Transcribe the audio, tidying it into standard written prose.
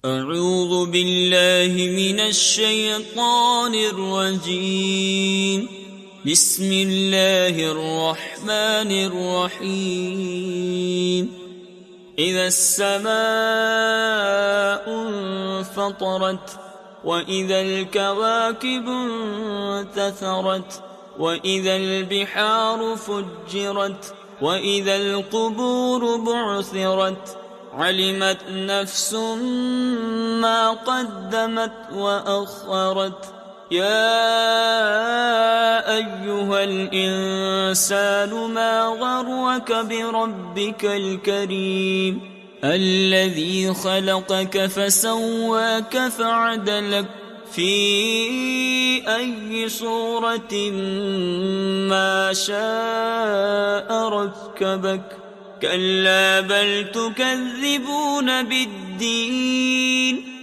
أعوذ بالله من الشيطان الرجيم. بسم الله الرحمن الرحيم. إذا السماء انفطرت وإذا الكواكب انتثرت وإذا البحار فجرت وإذا القبور بعثرت علمت نفس ما قدمت وأخرت. يا أيها الإنسان ما غرك بربك الكريم الذي خلقك فسواك فعدلك في أي صورة ما شاء ركبك. كلا بل تكذبون بالدين